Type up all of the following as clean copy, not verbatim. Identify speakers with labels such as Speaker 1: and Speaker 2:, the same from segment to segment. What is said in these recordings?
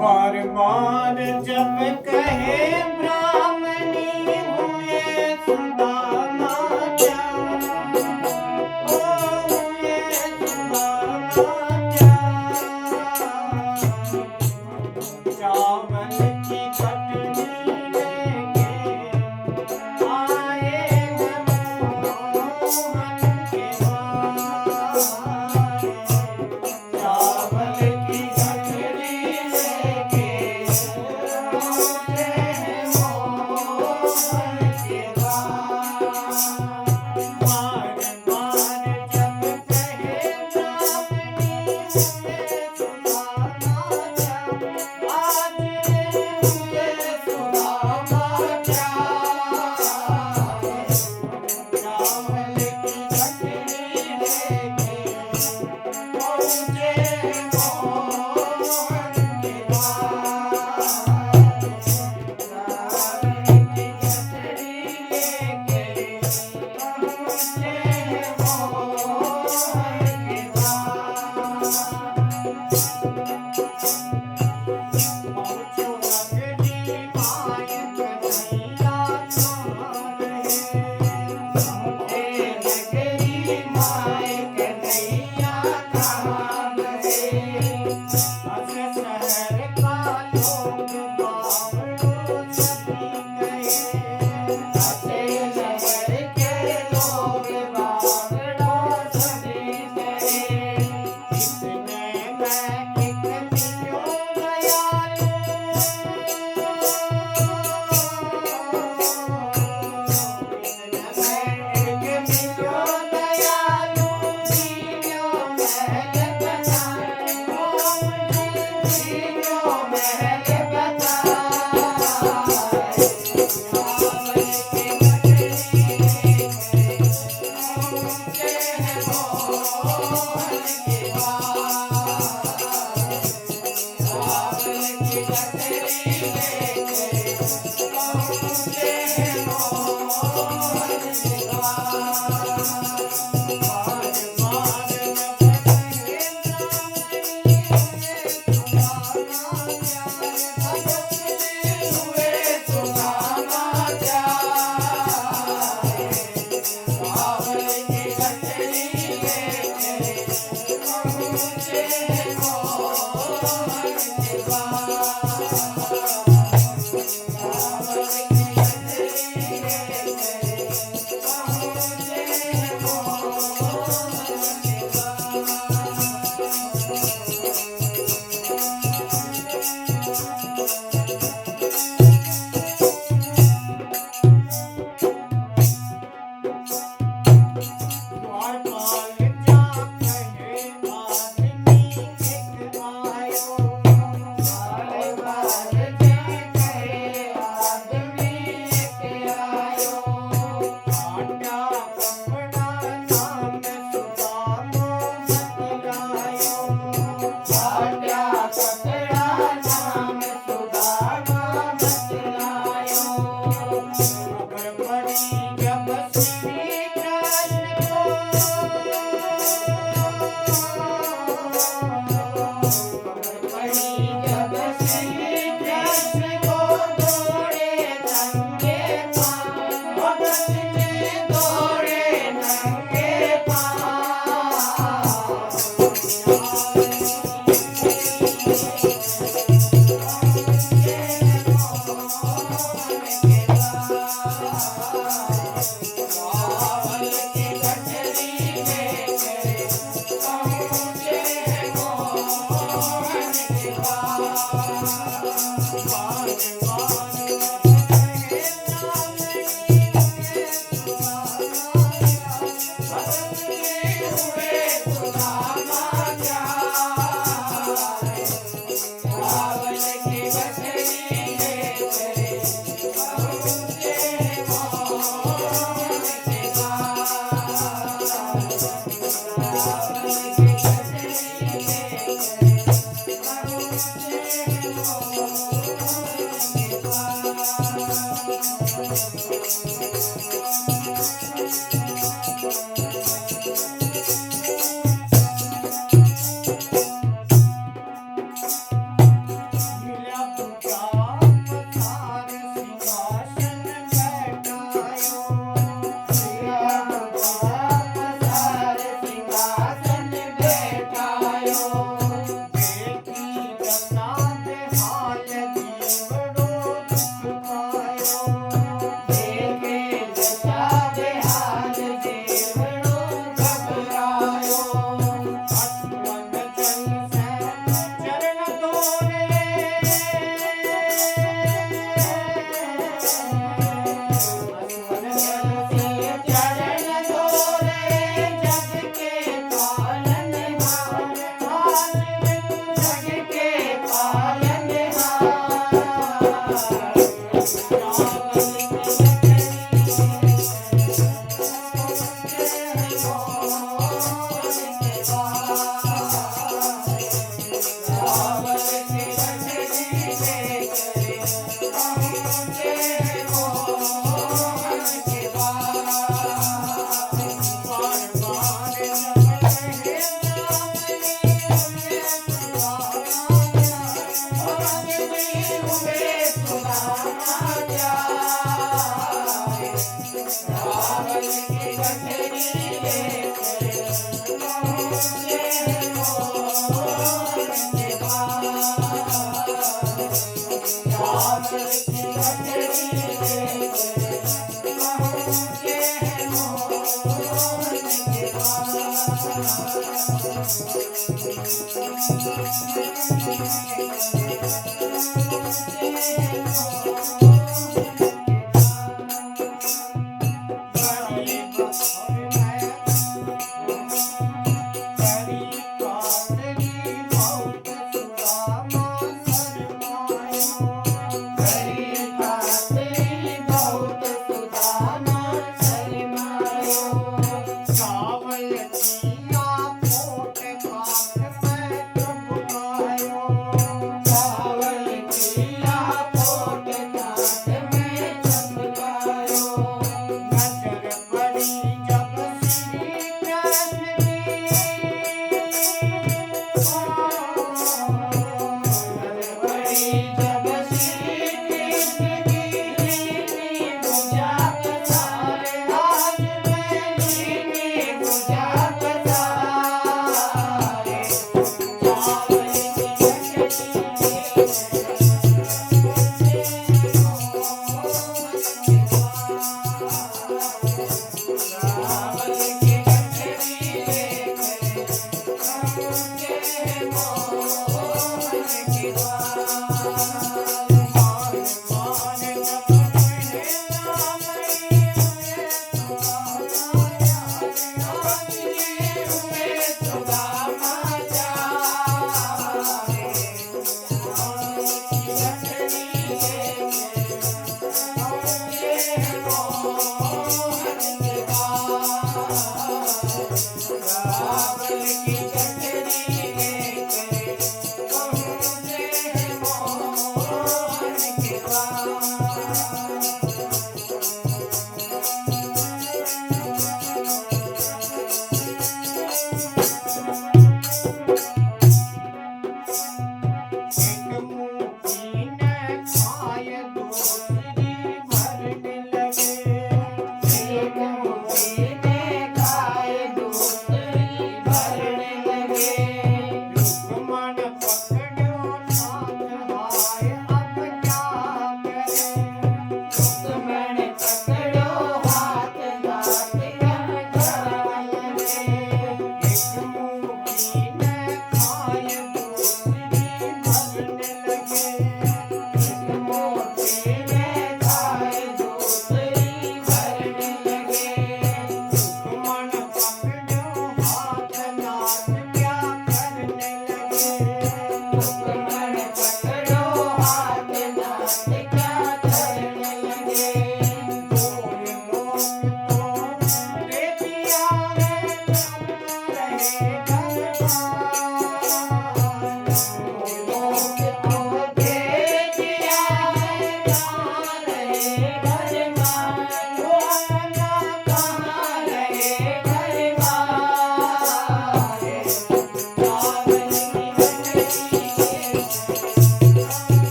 Speaker 1: बार बार जब कहे ब्राह्मणी हुए सुदामा क्या, ओ हुए सुदामा क्या। चावल की चटनी लेके आए मनमोहन के द्वार। चावल की चटनी लेके पहुंचे मोहन के द्वार। बार बार जब कहे ब्राह्मणी हुए सुदामा क्या, आज हुए सुदामा क्या। चावल की चटनी लेके पहुंचे मोहन के द्वार। चावल की चटनी लेके पहुंचे मोहन के द्वार। पहुंचो लगनी माय कन्हैया कहाँ रहे। हे लगनी माय कन्हैया कहाँ रहे। अस शहर का लोग बावड़ो सभी कहे। अस शहर के लोग बावड़ो सभी कहे। इतने मैं एक मिलो दयालु, इतने मैं एक मिलो दयालु, मिलो महल बनाए। ओ मुझे मिलो महल बनाए। चावल की चटनी लेके पहुंचे मोहन के द्वार। चावल की चटनी लेके पहुंचे मोहन के द्वार। बार बार जब कहे ब्राह्मणी हुए सुदामा क्या, भगत जी हुए सुदामा क्या। चावल की चटनी लेके पहुंचे मोहन के द्वार। चावल की चटनी लेके पहुंचे मोहन के द्वारपाल जा कहे आदमी एक आयो। द्वारपाल जा कहे आदमी एक आयो। काटा कपड़ा नाम सुदामा बतलायो। काटा कपड़ा नाम सुदामा बतलायो। खबर पड़ी जब श्री कृष्ण को, खबर पड़ी जब श्री कृष्ण को, दौड़े नंगे पाँव। भगत जी दौड़े नंगे पाँव। चावल की चटनी लेके पहुंचे मोहन के द्वार। चावल की चटनी लेके पहुंचे मोहन के द्वार। बार बार जब कहे ब्राह्मणी हुए सुदामा क्या, भगत जी हुए सुदामा क्या। चावल की चटनी लेके पहुंचे मोहन के द्वार। चावल की चटनी लेके पहुंचे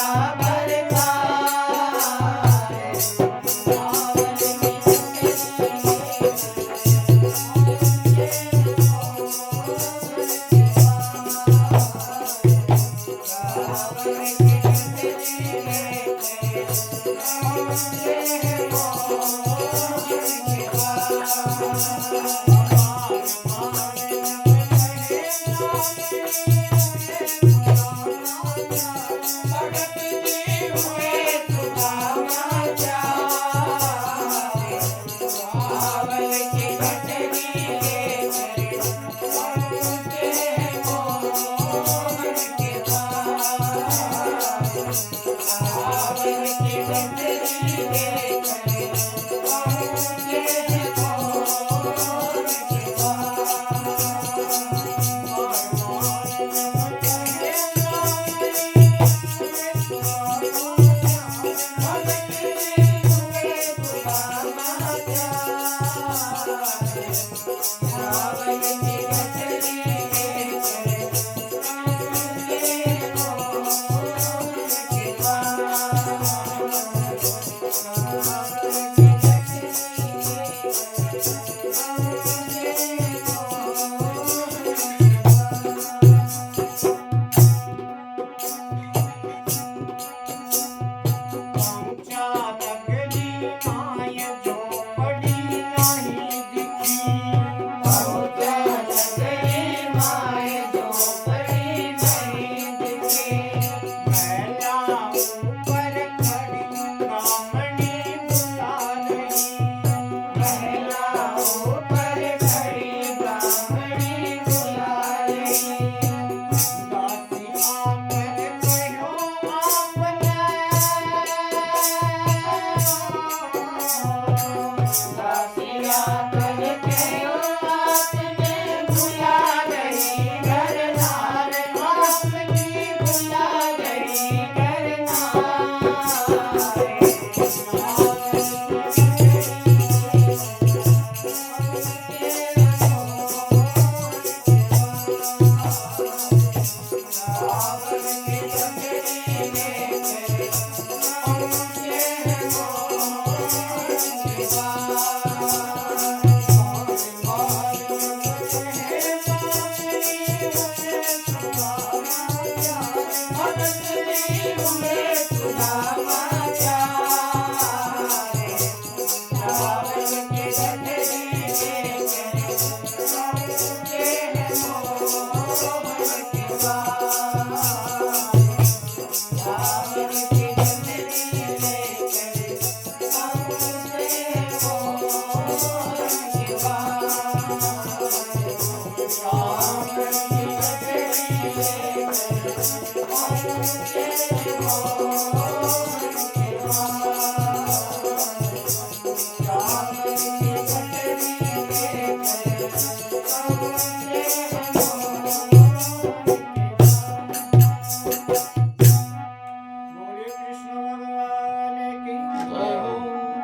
Speaker 1: Oh,